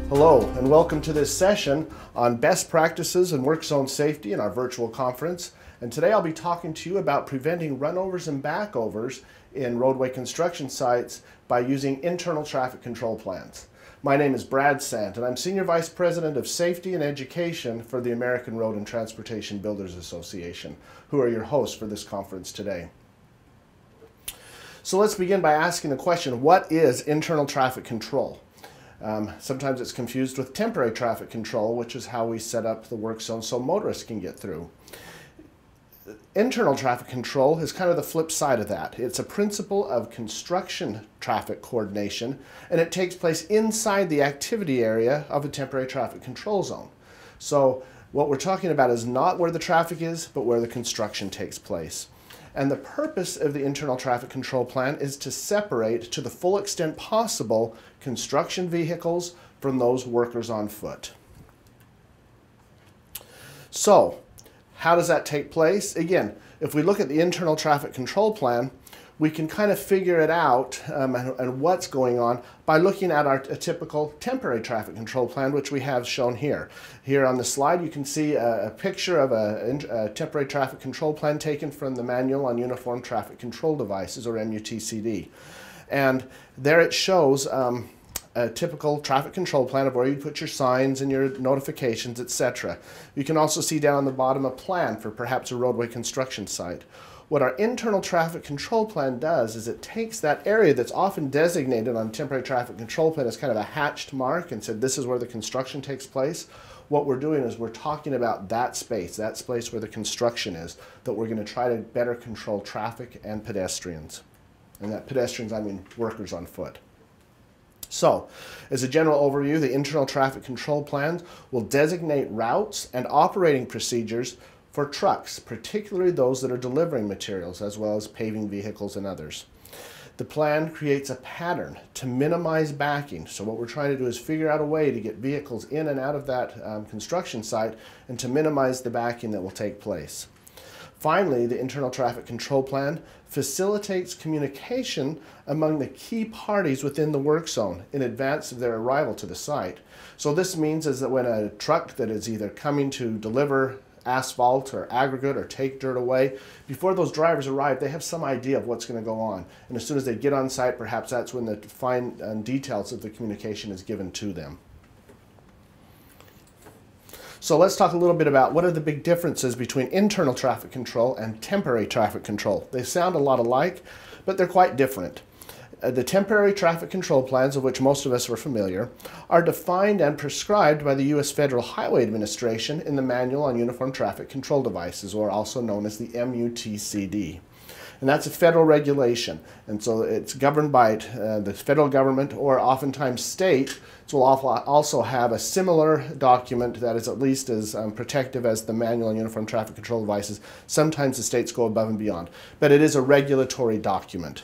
Hello and welcome to this session on best practices in work zone safety in our virtual conference. And today I'll be talking to you about preventing runovers and backovers in roadway construction sites by using internal traffic control plans. My name is Brad Sant and I'm Senior Vice President of Safety and Education for the American Road and Transportation Builders Association, who are your hosts for this conference today. So let's begin by asking the question, what is internal traffic control? Sometimes it's confused with temporary traffic control, which is how we set up the work zone so motorists can get through. Internal traffic control is kind of the flip side of that. It's a principle of construction traffic coordination, and it takes place inside the activity area of a temporary traffic control zone. So what we're talking about is not where the traffic is, but where the construction takes place. And the purpose of the internal traffic control plan is to separate, to the full extent possible, construction vehicles from those workers on foot. So, how does that take place? Again, if we look at the internal traffic control plan, we can kind of figure it out and what's going on by looking at a typical temporary traffic control plan, which we have shown here. Here on the slide, you can see a picture of a temporary traffic control plan taken from the Manual on Uniform Traffic Control Devices, or MUTCD. And there it shows a typical traffic control plan of where you put your signs and your notifications, etc. You can also see down on the bottom a plan for perhaps a roadway construction site. What our internal traffic control plan does is it takes that area that's often designated on temporary traffic control plan as kind of a hatched mark and said this is where the construction takes place. What we're doing is we're talking about that space where the construction is, that we're going to try to better control traffic and pedestrians. And that pedestrians, I mean workers on foot. So, as a general overview, the internal traffic control plans will designate routes and operating procedures for trucks, particularly those that are delivering materials, as well as paving vehicles and others. The plan creates a pattern to minimize backing. So what we're trying to do is figure out a way to get vehicles in and out of that construction site and to minimize the backing that will take place. Finally, the internal traffic control plan facilitates communication among the key parties within the work zone in advance of their arrival to the site. So this means is that when a truck that is either coming to deliver asphalt or aggregate or take dirt away, before those drivers arrive, they have some idea of what's going to go on. And as soon as they get on site, perhaps that's when the fine details of the communication is given to them. So let's talk a little bit about what are the big differences between internal traffic control and temporary traffic control. They sound a lot alike, but they're quite different. The temporary traffic control plans, of which most of us are familiar, are defined and prescribed by the U.S. Federal Highway Administration in the Manual on Uniform Traffic Control Devices, or also known as the MUTCD. And that's a federal regulation, and so it's governed by the federal government or oftentimes state. So we'll also have a similar document that is at least as protective as the Manual on Uniform Traffic Control Devices. Sometimes the states go above and beyond, but it is a regulatory document.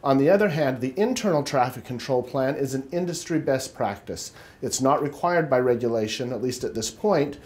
On the other hand, the internal traffic control plan is an industry best practice. It's not required by regulation, at least at this point,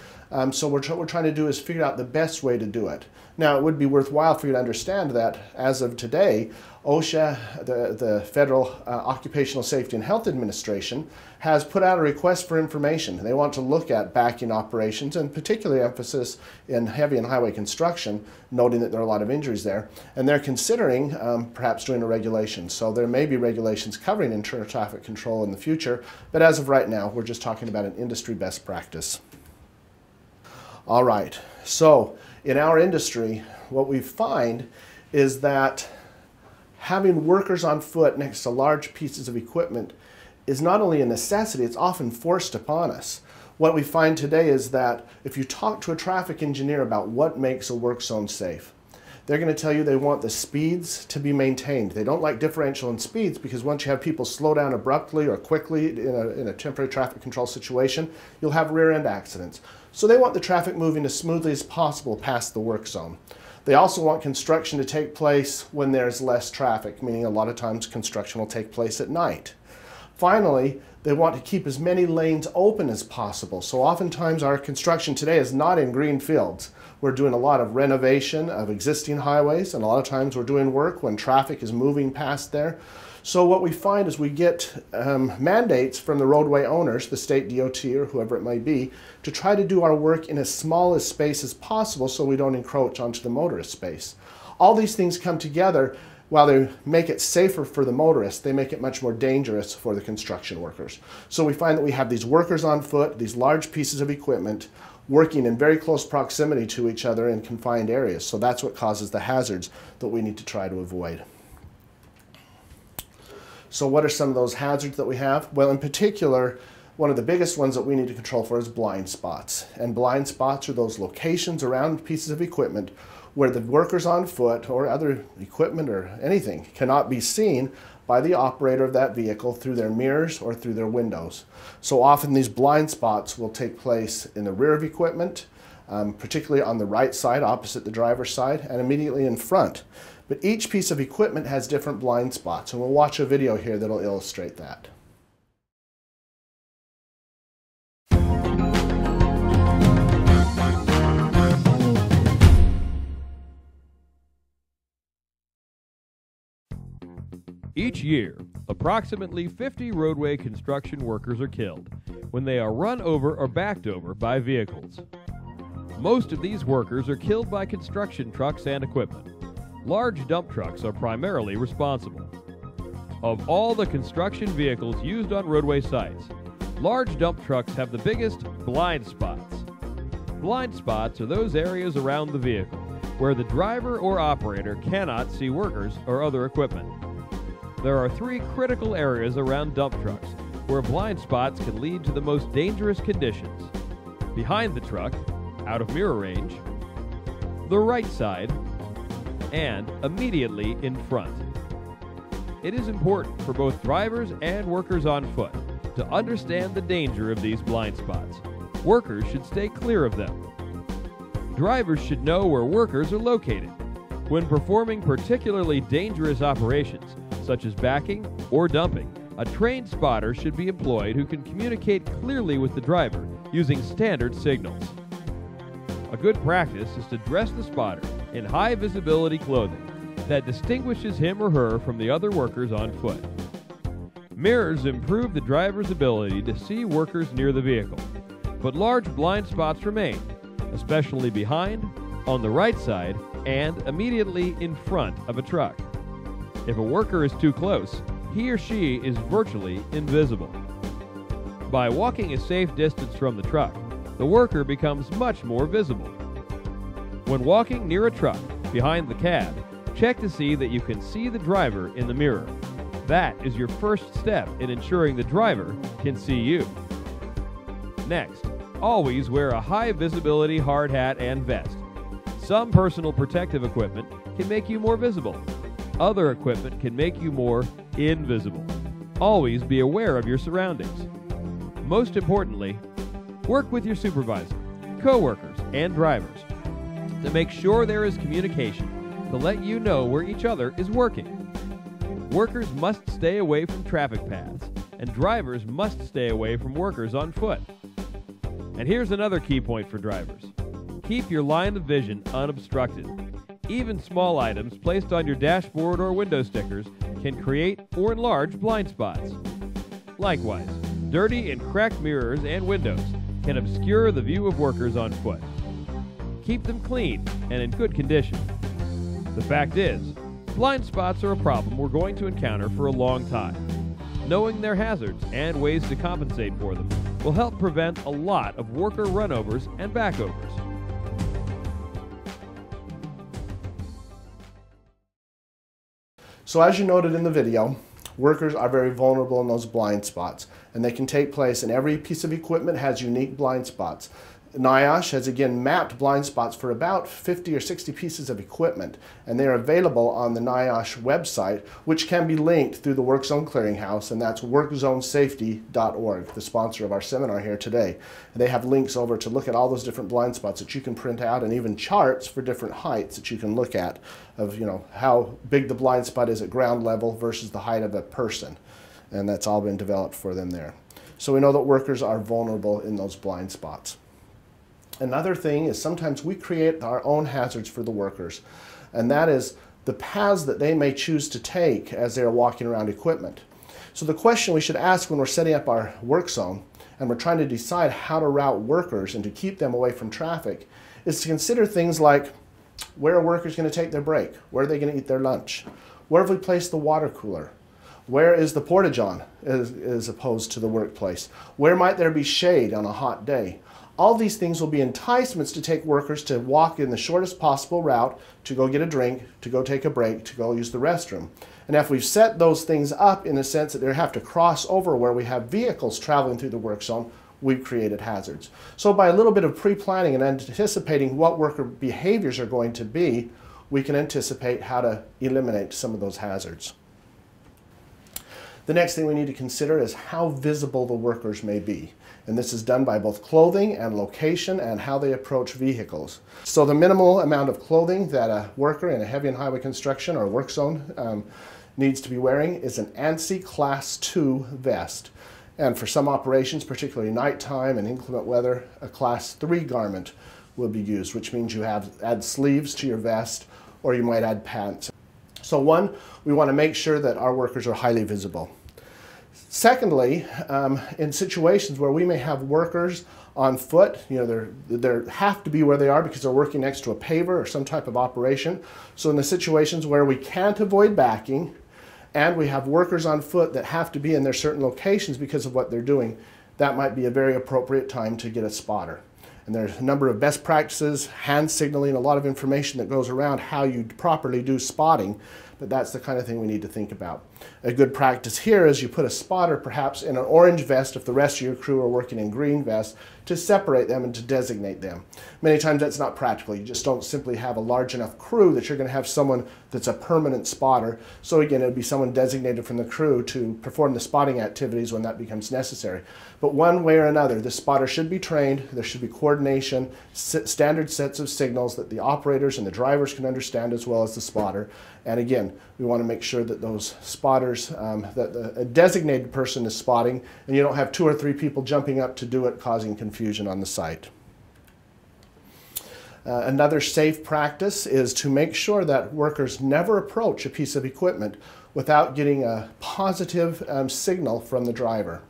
so what we're trying to do is figure out the best way to do it. Now, it would be worthwhile for you to understand that, as of today, OSHA, the Federal Occupational Safety and Health Administration, has put out a request for information. They want to look at backing operations, and particularly emphasis in heavy and highway construction, noting that there are a lot of injuries there. And they're considering perhaps doing a regulation. So there may be regulations covering internal traffic control in the future, but as of right now, we're just talking about an industry best practice. All right, so in our industry, what we find is that having workers on foot next to large pieces of equipment is not only a necessity, it's often forced upon us. What we find today is that if you talk to a traffic engineer about what makes a work zone safe, they're going to tell you they want the speeds to be maintained. They don't like differential in speeds because once you have people slow down abruptly or quickly in a temporary traffic control situation, you'll have rear-end accidents. So they want the traffic moving as smoothly as possible past the work zone. They also want construction to take place when there's less traffic, meaning a lot of times construction will take place at night. Finally, they want to keep as many lanes open as possible. So oftentimes our construction today is not in green fields. We're doing a lot of renovation of existing highways, and a lot of times we're doing work when traffic is moving past there. So what we find is we get mandates from the roadway owners, the state DOT or whoever it may be, to try to do our work in as small a space as possible so we don't encroach onto the motorist space. All these things come together. While they make it safer for the motorists, they make it much more dangerous for the construction workers. So we find that we have these workers on foot, these large pieces of equipment, working in very close proximity to each other in confined areas. So that's what causes the hazards that we need to try to avoid. So what are some of those hazards that we have? Well, in particular, one of the biggest ones that we need to control for is blind spots. And blind spots are those locations around pieces of equipment where the workers on foot or other equipment or anything cannot be seen by the operator of that vehicle through their mirrors or through their windows. So often these blind spots will take place in the rear of equipment, particularly on the right side opposite the driver's side and immediately in front. But each piece of equipment has different blind spots, and we'll watch a video here that'll illustrate that. Each year, approximately 50 roadway construction workers are killed when they are run over or backed over by vehicles. Most of these workers are killed by construction trucks and equipment. Large dump trucks are primarily responsible. Of all the construction vehicles used on roadway sites, large dump trucks have the biggest blind spots. Blind spots are those areas around the vehicle where the driver or operator cannot see workers or other equipment. There are three critical areas around dump trucks where blind spots can lead to the most dangerous conditions: behind the truck, out of mirror range, the right side, and immediately in front. It is important for both drivers and workers on foot to understand the danger of these blind spots. Workers should stay clear of them. Drivers should know where workers are located. When performing particularly dangerous operations, such as backing or dumping, a trained spotter should be employed who can communicate clearly with the driver using standard signals. A good practice is to dress the spotter in high visibility clothing that distinguishes him or her from the other workers on foot. Mirrors improve the driver's ability to see workers near the vehicle, but large blind spots remain, especially behind, on the right side, and immediately in front of a truck. If a worker is too close, he or she is virtually invisible. By walking a safe distance from the truck, the worker becomes much more visible. When walking near a truck behind the cab, check to see that you can see the driver in the mirror. That is your first step in ensuring the driver can see you. Next, always wear a high visibility hard hat and vest. Some personal protective equipment can make you more visible. Other equipment can make you more invisible. Always be aware of your surroundings. Most importantly, work with your supervisor, co-workers, and drivers to make sure there is communication to let you know where each other is working. Workers must stay away from traffic paths, and drivers must stay away from workers on foot. And here's another key point for drivers. Keep your line of vision unobstructed. Even small items placed on your dashboard or window stickers can create or enlarge blind spots. Likewise, dirty and cracked mirrors and windows can obscure the view of workers on foot. Keep them clean and in good condition. The fact is, blind spots are a problem we're going to encounter for a long time. Knowing their hazards and ways to compensate for them will help prevent a lot of worker runovers and backovers. So as you noted in the video, workers are very vulnerable in those blind spots, and they can take place, and every piece of equipment has unique blind spots. NIOSH has again mapped blind spots for about 50 or 60 pieces of equipment, and they are available on the NIOSH website, which can be linked through the Work Zone Clearinghouse, and that's workzonesafety.org, the sponsor of our seminar here today. And they have links over to look at all those different blind spots that you can print out, and even charts for different heights that you can look at of, how big the blind spot is at ground level versus the height of a person. And that's all been developed for them there. So we know that workers are vulnerable in those blind spots. Another thing is sometimes we create our own hazards for the workers, and that is the paths that they may choose to take as they're walking around equipment. So the question we should ask when we're setting up our work zone and we're trying to decide how to route workers and to keep them away from traffic is to consider things like, where are workers going to take their break? Where are they going to eat their lunch? Where have we placed the water cooler? Where is the porta-john as opposed to the workplace? Where might there be shade on a hot day? All these things will be enticements to take workers to walk in the shortest possible route, to go get a drink, to go take a break, to go use the restroom. And if we've set those things up in a sense that they have to cross over where we have vehicles traveling through the work zone, we've created hazards. So by a little bit of pre-planning and anticipating what worker behaviors are going to be, we can anticipate how to eliminate some of those hazards. The next thing we need to consider is how visible the workers may be. And this is done by both clothing and location and how they approach vehicles. So the minimal amount of clothing that a worker in a heavy and highway construction or work zone needs to be wearing is an ANSI Class 2 vest. And for some operations, particularly nighttime and inclement weather, a Class 3 garment will be used, which means you add sleeves to your vest or you might add pants. So one, we want to make sure that our workers are highly visible. Secondly, in situations where we may have workers on foot, they have to be where they are because they're working next to a paver or some type of operation. So in the situations where we can't avoid backing and we have workers on foot that have to be in their certain locations because of what they're doing, that might be a very appropriate time to get a spotter. And there's a number of best practices, hand signaling, a lot of information that goes around how you properly do spotting, but that's the kind of thing we need to think about. A good practice here is you put a spotter perhaps in an orange vest if the rest of your crew are working in green vests to separate them and to designate them. Many times that's not practical. You just don't simply have a large enough crew that you're going to have someone that's a permanent spotter. So again, it would be someone designated from the crew to perform the spotting activities when that becomes necessary. But one way or another, the spotter should be trained, there should be coordination, standard sets of signals that the operators and the drivers can understand as well as the spotter. And again, we want to make sure that those spotters, that a designated person is spotting, and you don't have 2 or 3 people jumping up to do it, causing confusion on the site. Another safe practice is to make sure that workers never approach a piece of equipment without getting a positive signal from the driver.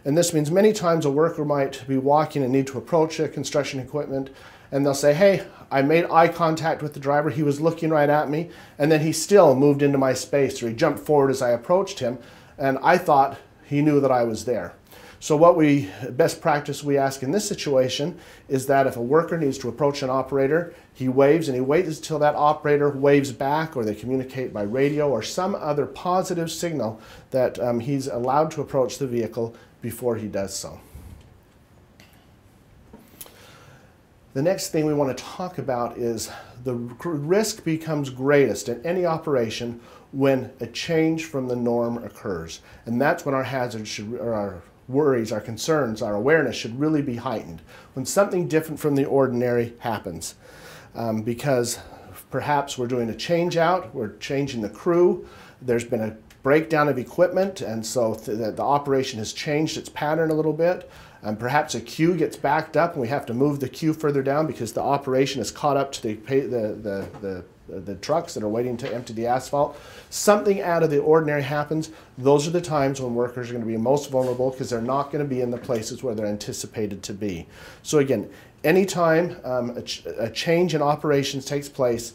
And this means many times a worker might be walking and need to approach a construction equipment, and they'll say, hey, I made eye contact with the driver, he was looking right at me, and then he still moved into my space, or he jumped forward as I approached him, and I thought he knew that I was there. So best practice we ask in this situation is that if a worker needs to approach an operator, he waves and he waits until that operator waves back, or they communicate by radio or some other positive signal that he's allowed to approach the vehicle before he does so. The next thing we want to talk about is the risk becomes greatest in any operation when a change from the norm occurs. And that's when our hazards or our worries, our concerns, our awareness should really be heightened. When something different from the ordinary happens. Because perhaps we're doing a change out, we're changing the crew, there's been a breakdown of equipment, and so the operation has changed its pattern a little bit. Perhaps a queue gets backed up and we have to move the queue further down because the operation is caught up to the trucks that are waiting to empty the asphalt. Something out of the ordinary happens. Those are the times when workers are going to be most vulnerable because they're not going to be in the places where they're anticipated to be. So again, anytime a change in operations takes place,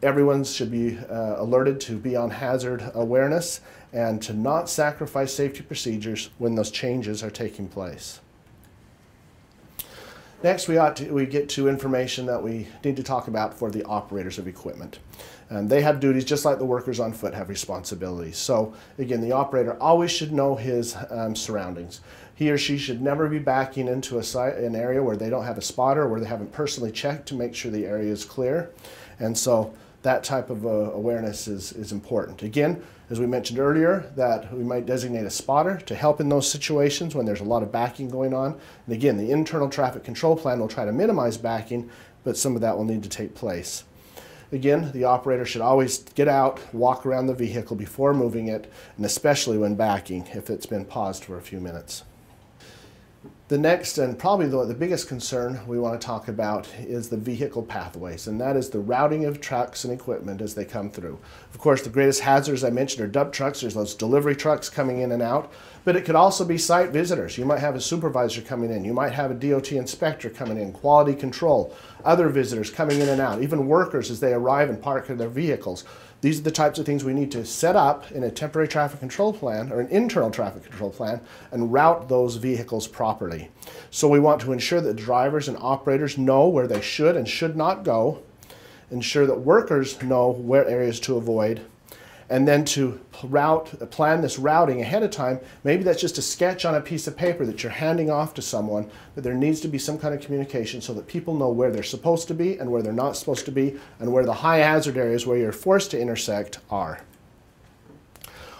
everyone should be alerted to be on hazard awareness and to not sacrifice safety procedures when those changes are taking place. Next, we get to information that we need to talk about for the operators of equipment. They have duties just like the workers on foot have responsibilities. So again, the operator always should know his surroundings. He or she should never be backing into an area where they don't have a spotter, where they haven't personally checked to make sure the area is clear. And so that type of awareness is important. Again, as we mentioned earlier, that we might designate a spotter to help in those situations when there's a lot of backing going on. And again, the internal traffic control plan will try to minimize backing, but some of that will need to take place. Again, the operator should always get out, walk around the vehicle before moving it, and especially when backing if it's been paused for a few minutes. The next, and probably the biggest concern we want to talk about, is the vehicle pathways, and that is the routing of trucks and equipment as they come through. Of course, the greatest hazards I mentioned are dump trucks. There's those delivery trucks coming in and out, but it could also be site visitors. You might have a supervisor coming in. You might have a DOT inspector coming in, quality control, other visitors coming in and out, even workers as they arrive and park their vehicles. These are the types of things we need to set up in a temporary traffic control plan or an internal traffic control plan and route those vehicles properly. So we want to ensure that drivers and operators know where they should and should not go, ensure that workers know where areas to avoid, and then to plan this routing ahead of time. Maybe that's just a sketch on a piece of paper that you're handing off to someone, but there needs to be some kind of communication so that people know where they're supposed to be and where they're not supposed to be, and where the high hazard areas where you're forced to intersect are.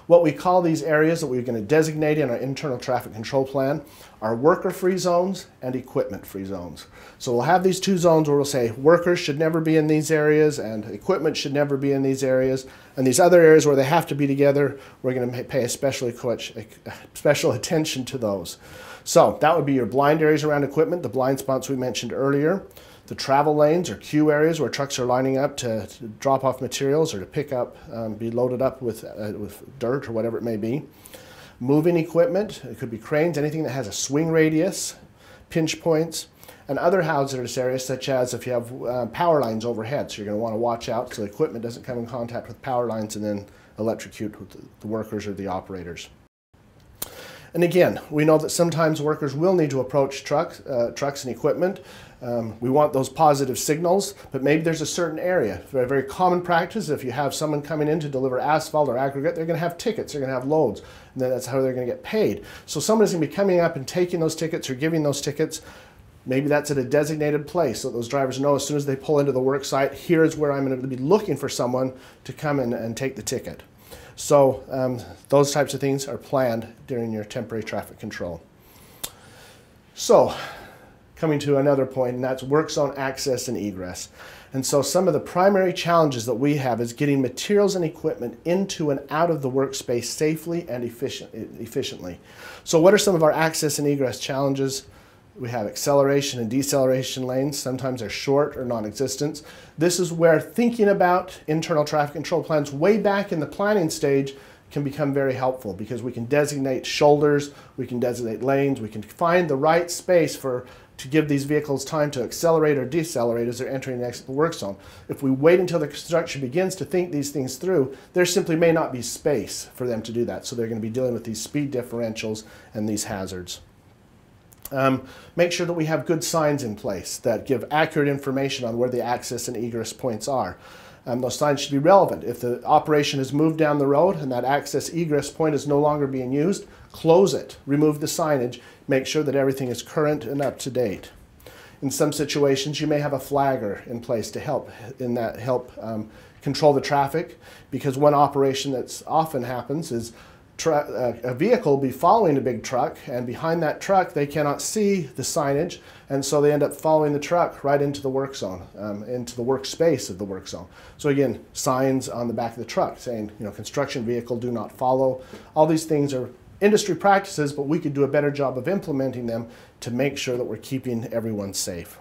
What we call these areas that we're going to designate in our internal traffic control plan are worker-free zones and equipment-free zones. So we'll have these two zones where we'll say workers should never be in these areas and equipment should never be in these areas. And these other areas where they have to be together, we're going to pay special attention to those. So that would be your blind areas around equipment, the blind spots we mentioned earlier. The travel lanes or queue areas where trucks are lining up to drop off materials or to pick up, be loaded up with dirt or whatever it may be. Moving equipment, it could be cranes, anything that has a swing radius, pinch points, and other hazardous areas such as if you have power lines overhead. So you're going to want to watch out so the equipment doesn't come in contact with power lines and then electrocute the workers or the operators. And again, we know that sometimes workers will need to approach trucks and equipment. We want those positive signals, but maybe there's a certain area. A very common practice, if you have someone coming in to deliver asphalt or aggregate, they're going to have tickets, they're going to have loads, and that's how they're going to get paid. So someone is going to be coming up and taking those tickets or giving those tickets. Maybe that's at a designated place so those drivers know as soon as they pull into the work site, here's where I'm going to be looking for someone to come in and take the ticket. So those types of things are planned during your temporary traffic control. So coming to another point, and that's work zone access and egress. And so some of the primary challenges that we have is getting materials and equipment into and out of the workspace safely and efficiently. So what are some of our access and egress challenges? We have acceleration and deceleration lanes. Sometimes they're short or non-existent. This is where thinking about internal traffic control plans way back in the planning stage can become very helpful, because we can designate shoulders, we can designate lanes, we can find the right space to give these vehicles time to accelerate or decelerate as they're entering and exiting the work zone. If we wait until the construction begins to think these things through, there simply may not be space for them to do that. So they're going to be dealing with these speed differentials and these hazards. Make sure that we have good signs in place that give accurate information on where the access and egress points are. Those signs should be relevant. If the operation has moved down the road and that access egress point is no longer being used, close it, remove the signage, make sure that everything is current and up to date. In some situations, you may have a flagger in place to help control the traffic, because one operation that's often happens is a vehicle will be following a big truck, and behind that truck they cannot see the signage, and so they end up following the truck right into the work zone, into the workspace of the work zone. So again, signs on the back of the truck saying, construction vehicle, do not follow. All these things are industry practices, but we could do a better job of implementing them to make sure that we're keeping everyone safe.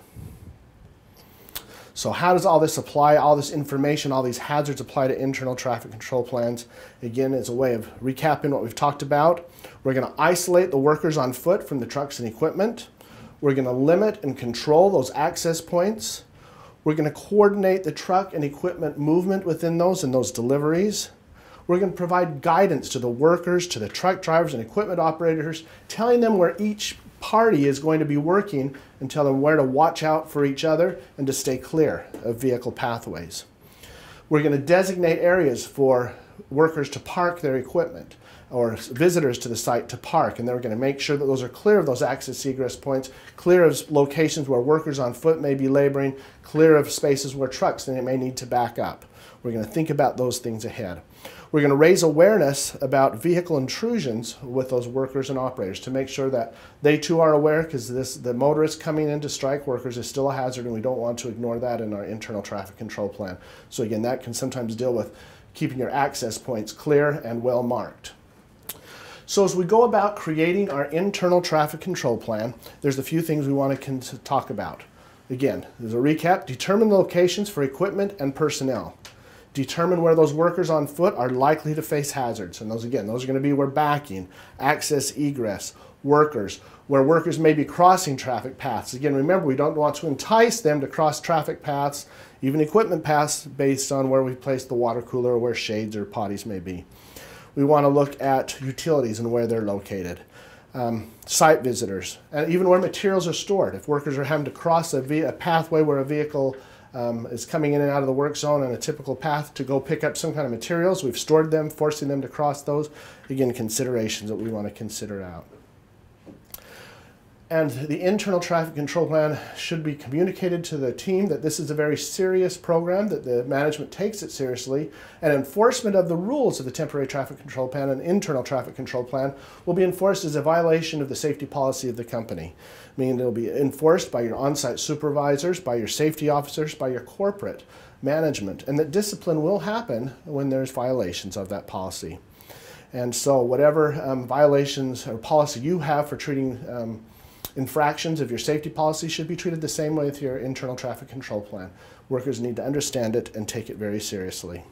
So how does all this apply, all this information, all these hazards apply to internal traffic control plans? Again, as a way of recapping what we've talked about, we're going to isolate the workers on foot from the trucks and equipment. We're going to limit and control those access points. We're going to coordinate the truck and equipment movement within those and those deliveries. We're going to provide guidance to the workers, to the truck drivers and equipment operators, telling them where each party is going to be working and tell them where to watch out for each other and to stay clear of vehicle pathways. We're going to designate areas for workers to park their equipment, or visitors to the site to park, and then we're going to make sure that those are clear of those access egress points, clear of locations where workers on foot may be laboring, clear of spaces where trucks may need to back up. We're going to think about those things ahead. We're going to raise awareness about vehicle intrusions with those workers and operators to make sure that they too are aware, because the motorists coming in to strike workers is still a hazard, and we don't want to ignore that in our internal traffic control plan. So again, that can sometimes deal with keeping your access points clear and well marked. So as we go about creating our internal traffic control plan, there's a few things we want to talk about. Again, as a recap, determine locations for equipment and personnel. Determine where those workers on foot are likely to face hazards. And those are going to be where backing, access, egress, workers, where workers may be crossing traffic paths. Again, remember, we don't want to entice them to cross traffic paths, even equipment paths, based on where we place the water cooler or where shades or potties may be. We want to look at utilities and where they're located. Site visitors, and even where materials are stored. If workers are having to cross a pathway where a vehicle is coming in and out of the work zone on a typical path to go pick up some kind of materials, we've stored them, forcing them to cross those. Again, considerations that we want to consider out. And the internal traffic control plan should be communicated to the team that this is a very serious program, that the management takes it seriously, and enforcement of the rules of the temporary traffic control plan and internal traffic control plan will be enforced as a violation of the safety policy of the company. Meaning it will be enforced by your on-site supervisors, by your safety officers, by your corporate management, and that discipline will happen when there's violations of that policy. And so whatever violations or policy you have for treating infractions of your safety policy should be treated the same way with your internal traffic control plan. Workers need to understand it and take it very seriously.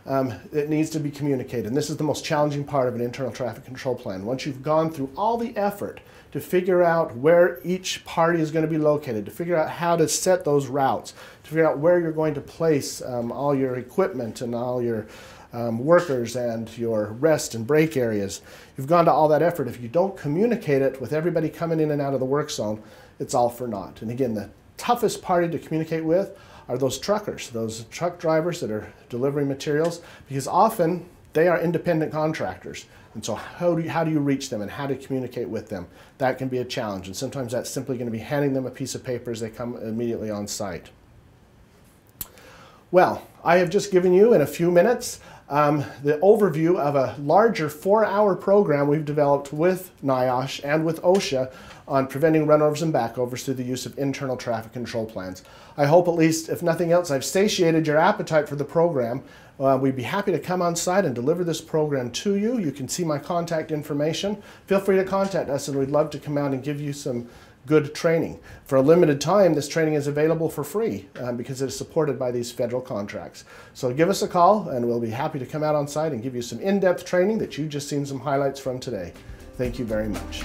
It needs to be communicated, and this is the most challenging part of an internal traffic control plan. Once you've gone through all the effort to figure out where each party is going to be located, to figure out how to set those routes, to figure out where you're going to place all your equipment and all your workers and your rest and break areas. You've gone to all that effort. If you don't communicate it with everybody coming in and out of the work zone, it's all for naught. And again, the toughest party to communicate with are those truckers, those truck drivers that are delivering materials, because often they are independent contractors. And so how do you reach them and how to communicate with them? That can be a challenge. And sometimes that's simply going to be handing them a piece of paper as they come immediately on site. Well, I have just given you in a few minutes the overview of a larger 4-hour program we've developed with NIOSH and with OSHA on preventing runovers and backovers through the use of internal traffic control plans. I hope, at least, if nothing else, I've satiated your appetite for the program. We'd be happy to come on site and deliver this program to you. You can see my contact information. Feel free to contact us, and we'd love to come out and give you some good training. For a limited time, this training is available for free because it is supported by these federal contracts. So give us a call and we'll be happy to come out on site and give you some in-depth training that you've just seen some highlights from today. Thank you very much.